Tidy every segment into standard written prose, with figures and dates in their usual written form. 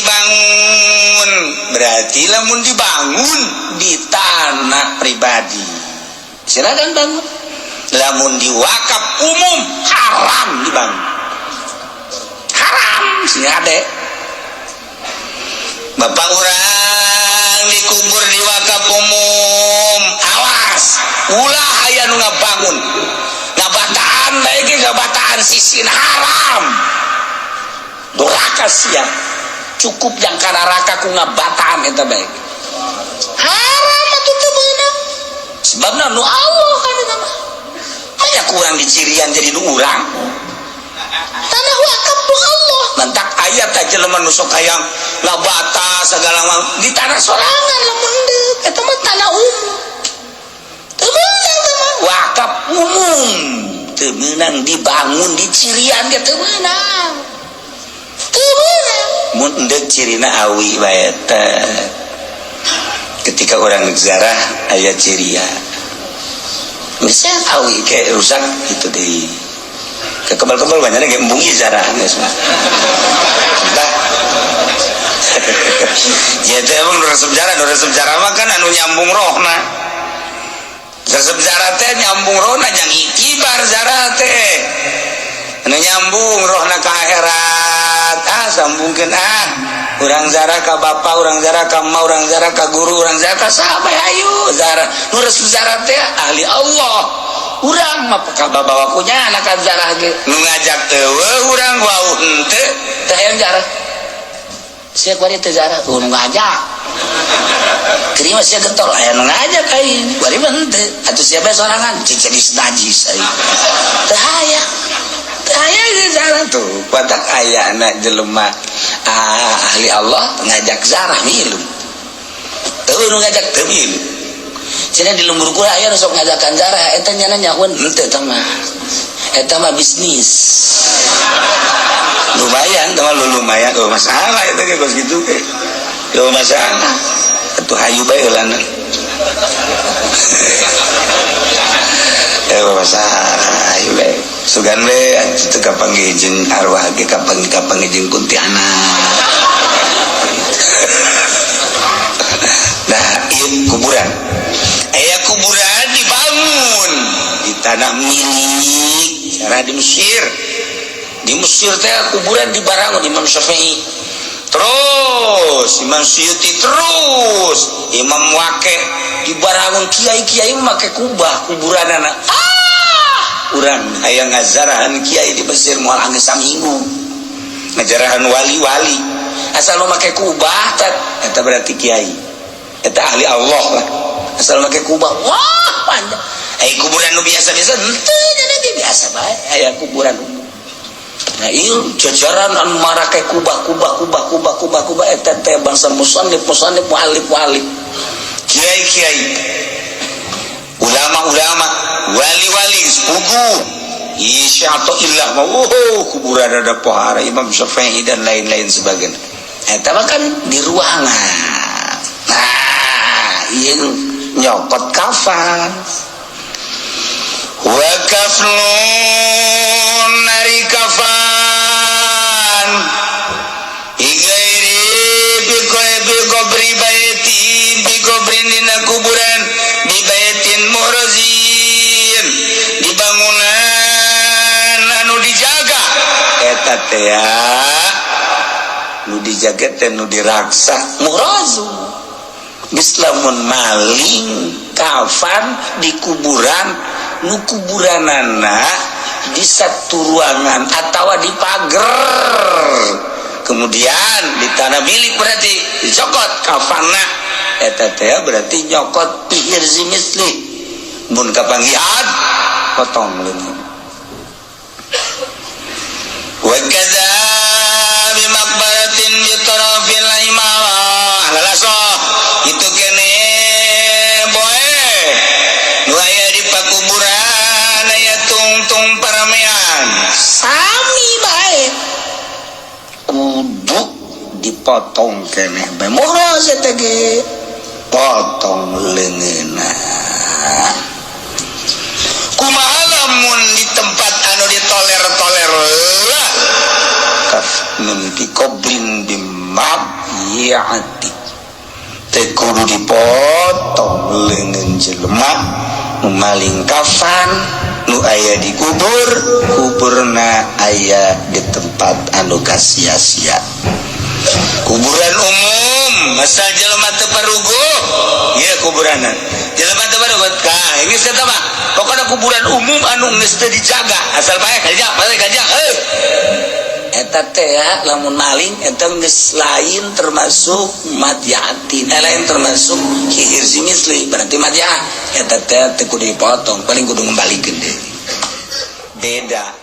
dibangun berarti lamun dibangun di tanah pribadi silakan bangun. Lamun diwakaf umum haram dibangun, haram sih ade. Bapak orang dikubur di wakaf umum, awas ulah aya nu ngabangun ngabataan bae ge ngabataan sisin haram duraka sia cukup yang kararaka ku ngabataan eta bae haram atuh teu beunang sebabna nu Allah kan eta mah aya kurang dicirian jadi nu urang tanah wakaf tu Allah mantak ayat aja jelema nu sok hayang ngabata segala di tanah sorangan lamun deuk eta mah tanah umum teu beunang teh mah wakaf umum teu meunang dibangun di cirian ge teu meunang mun endek cirina awi bae teh ketika orang ziarah aya ciria misal awi kayak rusak gitu deh ke kebal-kebal banyaknya kayak embung ziarah geus mah dah ya teh emang resep sejarah mah kan anu nyambung rohna resep sejarah teh nyambung rohna jeung itibar ziarah teh anu nyambung rohna ka akhirat sambungkeun urang zarah ka bapa urang zarah ka ma urang zarah ka guru urang zarah ka sahabat ayo zarah nu resep zarah teh ahli Allah urang mah ka babawa kunya anak zarah ge nu ngajak eueuh urang wau henteu teh hayang zarah sia kuari teh zarah nu ngajak kiri mah sia gentol aya nu ngajak ai kuari mah henteu atuh sia bae sorangan jadi najis ai teh hayang aya zarah tuh wadak aya anak jelema ahli Allah ngajak zarah milu teu nu ngajak teu milu cenah di lembur kula aya nu sok ngajakan zarah eta nya nyahoan henteu tah mah eta mah bisnis lumayan tah lumayan oh masalah eta ge kos kitu ge yo masalah atuh hayu bae heulana masalah ayo bae sugan we itu kapanggih jeung arwah ge kapanggih jeung kuntilanak nah ieu kuburan aya kuburan dibangun di tanah milik cara di Mesir teh kuburan dibangun Imam Syafi'i terus Imam Suyuti terus Imam Waqi dibangun kiai-kiai make kubah kuburanana urang aya ngazarahan kiai di Mesir moal anggeus saminggu ngajarahan wali-wali asal lu make kubah eta berarti kiai eta ahli Allah lah asal make kubah wah panjang kuburan nu biasa-biasa henteu nya biasa bae aya kuburan nah ieu jajaran anu marake kubah eta teh bangsa musannif muallif kiai ulama wali sepugu isya'atu illah kuburan ada pohara Imam Syafi'i dan lain-lain sebagainya eta mah kan di ruangan nah ieu nyokot kafan wa kaflun nari kafan igairi bikobri baitin bikobrin dina kuburan di baitin murzin di bangunan anu dijaga eta teh ya nu dijaga teh nu diraksa muhrazu geus lamun maling kafan di kuburan nu kuburanana di satu ruangan atawa di pager kemudian di tanah milik berarti dicokot kafanna eta teh berarti nyokot pihir zimisli mun kapanggihan potong leungeun wa kadza bi maqbaratin bi tarafil imamah lalaso itu kene boe nu aya di pakuburan aya tungtung paramean sami bae kudu dipotong keneh bae moho eta ge potong leungeunna kumaha lamun di tempat anu ditoler-toler lah kaf nun dikobrin bimab madyati teh kudu dipotong leungeun jelema nu maling kafan nu aya di kuburna aya di tempat anu sia-sia. Kuburan umum masa jelema teu parugo ieu kuburanna jelema teu parugo ini eta mah pokona kuburan umum anu geus teu dijaga asal bae kajang eta teh lamun maling eta geus lain termasuk madyati lain termasuk hihir si misli berarti madya eta teh kudu dipotong paling kudu ngembalikeun deui beda.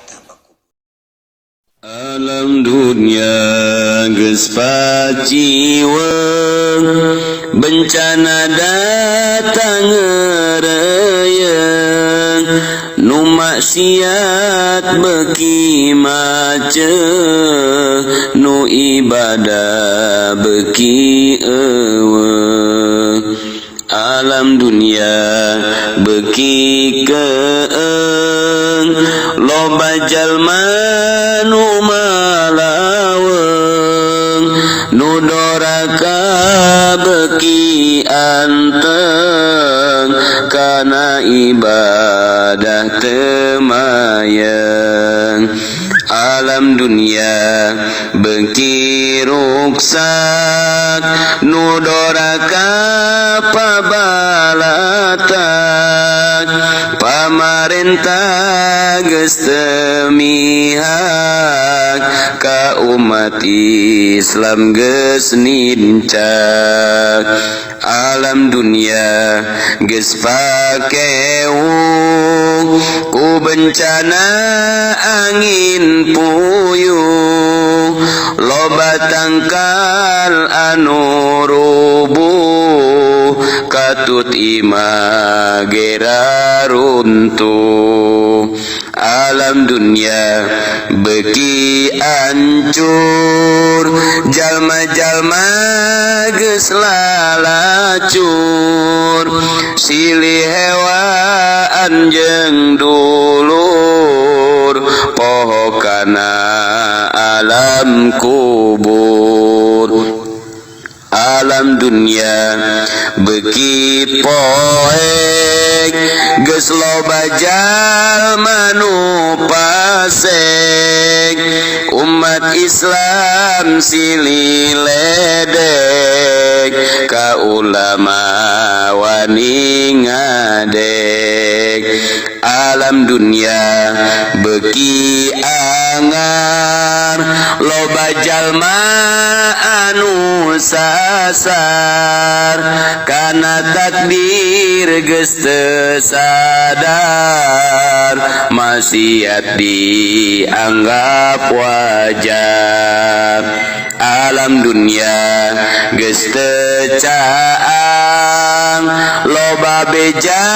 Alam dunia geus paciweung bencana datang ngeureyeung nu maksiat beuki maceuh nu ibadah beuki eueuh alam dunia beuki keung loba jalma nu malaweung nu doraka beuki anteng kana ibadah teu mayeng alam dunia beuki ruksak nu doraka pabalatak pamarentah geus teu mihak ka umat Islam geus nincak alam dunia geus pakeuh ku bencana angin puyuh loba tangkal anu rubuh katut imagera runtuh alam dunia beuki ancur jalma-jalma geus lalacur silih hewaan jeung dulur poho kana alam kubur alam dunia beuki poek geus loba jalma nu pasek umat Islam silih ledek ka ulama wani ngadek alam dunia beuki angar loba jalma anu sasar kana takdir geus teu sadar maksiat dianggap wajar alam dunia geus teu caang loba beja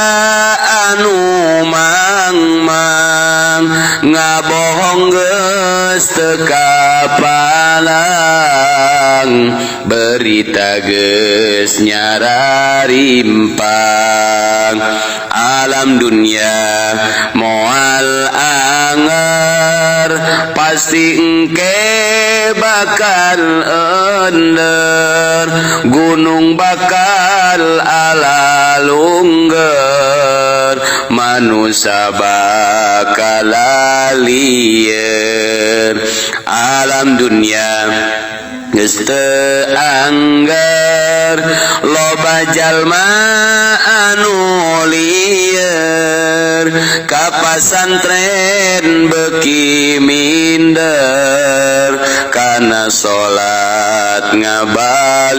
anu mang-mang ngabohong geus teu kapalang berita geus nyararimpang alam dunia moal anger pasti engke bakal ender gunung bakal alalungger manusia bakal lieur alam dunia geus teu angger loba jalma anu lieur ka pasantren beuki minder kana salat ngabalieur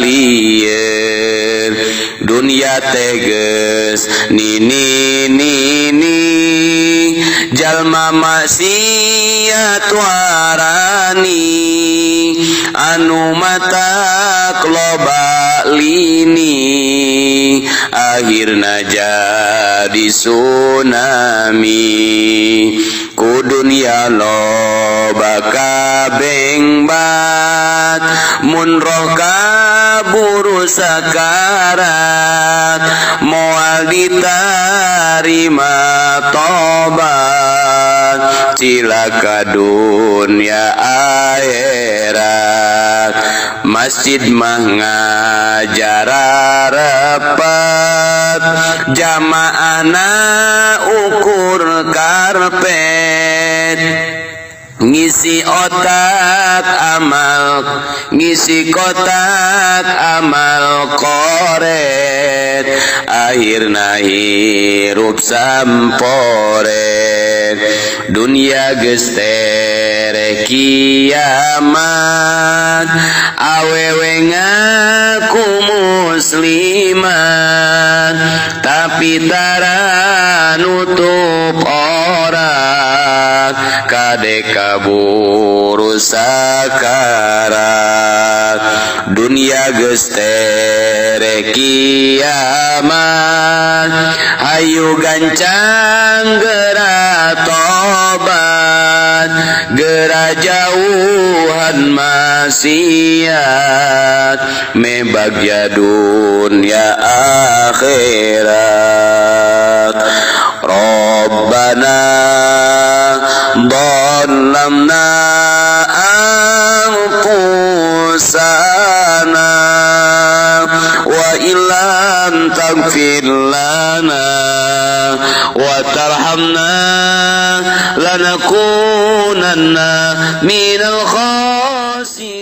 dunia teh geus nini jalma maksiat warani anu matak loba lini akhirna jadi tsunami ku dunia loba kabengbat mun roh kaburu sakarat moal ditarima tobat cilaka dunia akhirat masjid mah ngajar rapat jamaahna ukur karpet ngisi otak amal ngisi kotak amal koret akhirna hirup samporet dunia geus tere kiamat awewe ngaku musliman tapi tara nutup orak kade kaburu sakarat dunia geus tere kiamat hayu gancang geura tobat geura jauhan maksiat mebagya dunia akhirat Rabbana ظلمنا أنفسنا وإن لم تغفر لنا وترحمنا لنكونن من الخاسرين